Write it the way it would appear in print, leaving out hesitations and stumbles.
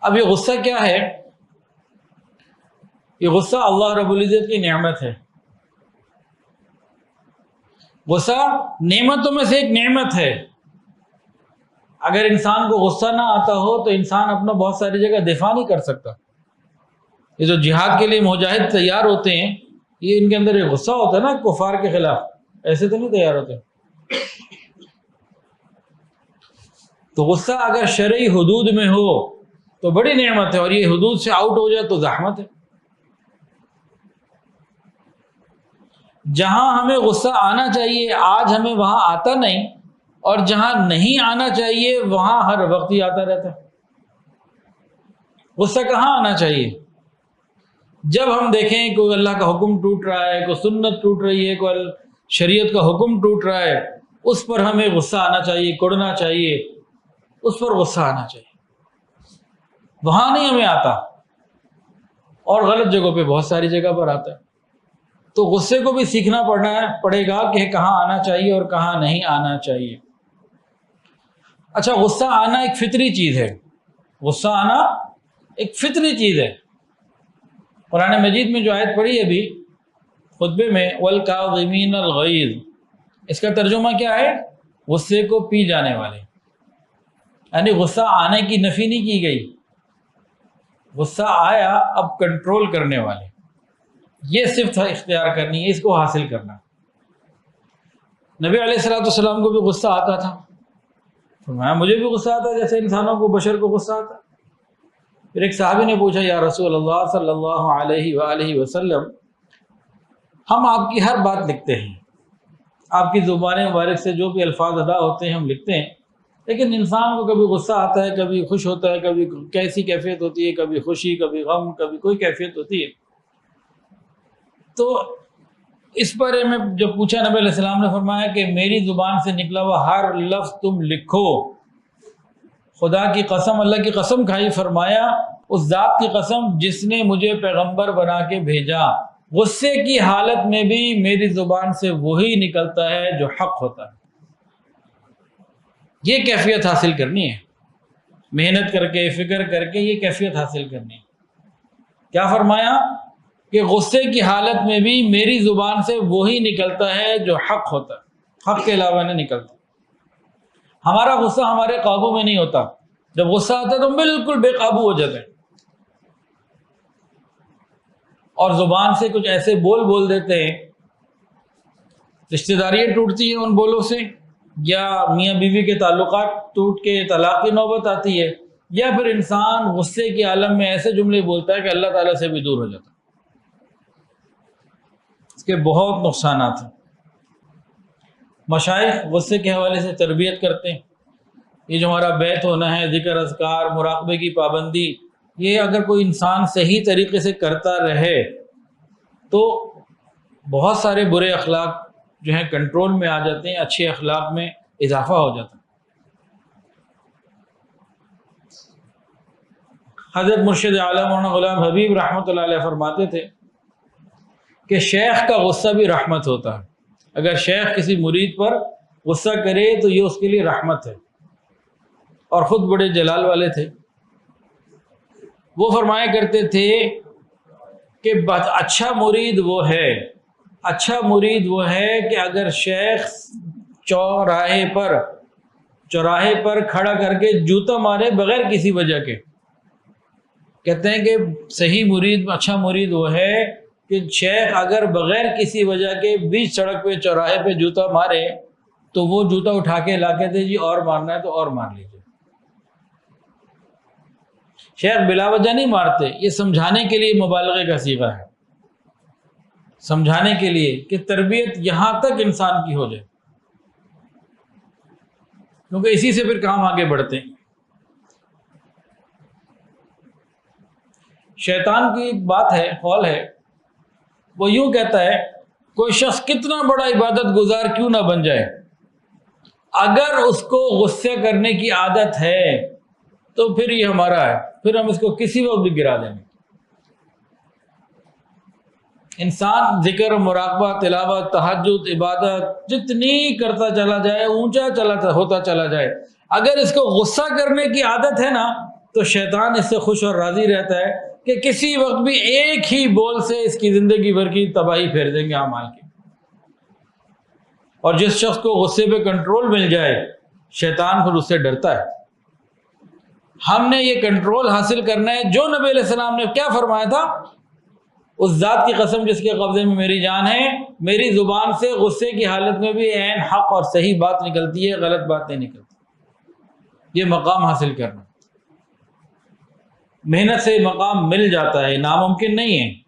اب یہ غصہ کیا ہے؟ یہ غصہ اللہ رب العزت کی نعمت ہے. غصہ نعمتوں میں سے ایک نعمت ہے. اگر انسان کو غصہ نہ آتا ہو تو انسان اپنا بہت ساری جگہ دفاع نہیں کر سکتا. یہ جو جہاد کے لیے مجاہد تیار ہوتے ہیں، یہ ان کے اندر ایک غصہ ہوتا ہے نا کفار کے خلاف، ایسے تو نہیں تیار ہوتے. تو غصہ اگر شرعی حدود میں ہو تو بڑی نعمت ہے، اور یہ حدود سے آؤٹ ہو جائے تو زحمت ہے. جہاں ہمیں غصہ آنا چاہیے آج ہمیں وہاں آتا نہیں، اور جہاں نہیں آنا چاہیے وہاں ہر وقت ہی آتا رہتا ہے. غصہ کہاں آنا چاہیے؟ جب ہم دیکھیں کوئی اللہ کا حکم ٹوٹ رہا ہے، کوئی سنت ٹوٹ رہی ہے، کوئی شریعت کا حکم ٹوٹ رہا ہے، اس پر ہمیں غصہ آنا چاہیے، کڑنا چاہیے، اس پر غصہ آنا چاہیے. وہاں نہیں ہمیں آتا، اور غلط جگہوں پہ بہت ساری جگہ پر آتا ہے. تو غصے کو بھی سیکھنا پڑے گا کہ کہاں آنا چاہیے اور کہاں نہیں آنا چاہیے. اچھا، غصہ آنا ایک فطری چیز ہے. غصہ آنا ایک فطری چیز ہے. قرآن مجید میں جو آیت پڑھی ہے ابھی خطبے میں، وَالْكَاظِمِينَ الْغَيْظَ، اس کا ترجمہ کیا ہے؟ غصے کو پی جانے والے. یعنی غصہ آنے کی نفی نہیں کی گئی، غصہ آیا اب کنٹرول کرنے والے. یہ صفت اختیار کرنی ہے، اس کو حاصل کرنا. نبی علیہ السلام کو بھی غصہ آتا تھا. فرمایا مجھے بھی غصہ آتا ہے جیسے انسانوں کو، بشر کو غصہ آتا. پھر ایک صحابی نے پوچھا، یا رسول اللہ صلی اللہ علیہ وآلہ وسلم، ہم آپ کی ہر بات لکھتے ہیں، آپ کی زبان مبارک سے جو بھی الفاظ ادا ہوتے ہیں ہم لکھتے ہیں، لیکن انسان کو کبھی غصہ آتا ہے، کبھی خوش ہوتا ہے، کبھی کیسی کیفیت ہوتی ہے، کبھی خوشی، کبھی غم، کبھی کوئی کیفیت ہوتی ہے. تو اس پر میں جب پوچھا، نبی علیہ السلام نے فرمایا کہ میری زبان سے نکلا ہوا ہر لفظ تم لکھو. خدا کی قسم، اللہ کی قسم کھائی، فرمایا اس ذات کی قسم جس نے مجھے پیغمبر بنا کے بھیجا، غصے کی حالت میں بھی میری زبان سے وہی نکلتا ہے جو حق ہوتا ہے. یہ کیفیت حاصل کرنی ہے، محنت کر کے، فکر کر کے یہ کیفیت حاصل کرنی ہے. کیا فرمایا؟ کہ غصے کی حالت میں بھی میری زبان سے وہی نکلتا ہے جو حق ہوتا ہے، حق کے علاوہ نہیں نکلتا. ہمارا غصہ ہمارے قابو میں نہیں ہوتا. جب غصہ آتا ہے تو ہم بالکل بے قابو ہو جاتے ہیں، اور زبان سے کچھ ایسے بول دیتے ہیں، رشتہ داریاں ٹوٹتی ہیں ان بولوں سے، یا میاں بیوی کے تعلقات ٹوٹ کے طلاق کی نوبت آتی ہے، یا پھر انسان غصے کے عالم میں ایسے جملے بولتا ہے کہ اللہ تعالیٰ سے بھی دور ہو جاتا ہے. اس کے بہت نقصانات ہیں. مشائخ غصے کے حوالے سے تربیت کرتے ہیں. یہ جو ہمارا بیت ہونا ہے، ذکر، اذکار، مراقبے کی پابندی، یہ اگر کوئی انسان صحیح طریقے سے کرتا رہے تو بہت سارے برے اخلاق جو ہیں کنٹرول میں آ جاتے ہیں، اچھے اخلاق میں اضافہ ہو جاتا ہے. حضرت مرشد عالم مولانا غلام حبیب رحمۃ اللہ علیہ فرماتے تھے کہ شیخ کا غصہ بھی رحمت ہوتا ہے. اگر شیخ کسی مرید پر غصہ کرے تو یہ اس کے لیے رحمت ہے. اور خود بڑے جلال والے تھے. وہ فرمایا کرتے تھے کہ اچھا مرید وہ ہے کہ اگر شیخ چوراہے پر کھڑا کر کے جوتا مارے بغیر کسی وجہ کے. کہتے ہیں کہ صحیح مرید، اچھا مرید وہ ہے کہ شیخ اگر بغیر کسی وجہ کے بیچ سڑک پہ، چوراہے پہ جوتا مارے تو وہ جوتا اٹھا کے لا کے دے، جی اور مارنا ہے تو اور مار لیجیے. شیخ بلا وجہ نہیں مارتے، یہ سمجھانے کے لیے مبالغے کا صیغہ ہے، سمجھانے کے لیے کہ تربیت یہاں تک انسان کی ہو جائے، کیونکہ اسی سے پھر کام آگے بڑھتے ہیں. شیطان کی ایک بات ہے، قول ہے، وہ یوں کہتا ہے کوئی شخص کتنا بڑا عبادت گزار کیوں نہ بن جائے، اگر اس کو غصے کرنے کی عادت ہے تو پھر یہ ہمارا ہے، پھر ہم اس کو کسی وقت بھی گرا دیں گے. انسان ذکر، مراقبہ، تلاوت، تہجد، عبادت جتنی کرتا چلا جائے، اونچا ہوتا چلا جائے، اگر اس کو غصہ کرنے کی عادت ہے نا تو شیطان اس سے خوش اور راضی رہتا ہے کہ کسی وقت بھی ایک ہی بول سے اس کی زندگی بھر کی تباہی پھیر دیں گے اعمال کی۔ اور جس شخص کو غصے پہ کنٹرول مل جائے، شیطان پھر اس سے ڈرتا ہے۔ ہم نے یہ کنٹرول حاصل کرنا ہے۔ جو نبی علیہ السلام نے کیا فرمایا تھا؟ اس ذات کی قسم جس کے قبضے میں میری جان ہے، میری زبان سے غصے کی حالت میں بھی عین حق اور صحیح بات نکلتی ہے، غلط بات نہیں نکلتی۔ یہ مقام حاصل کرنا، محنت سے مقام مل جاتا ہے، ناممکن نہیں ہے۔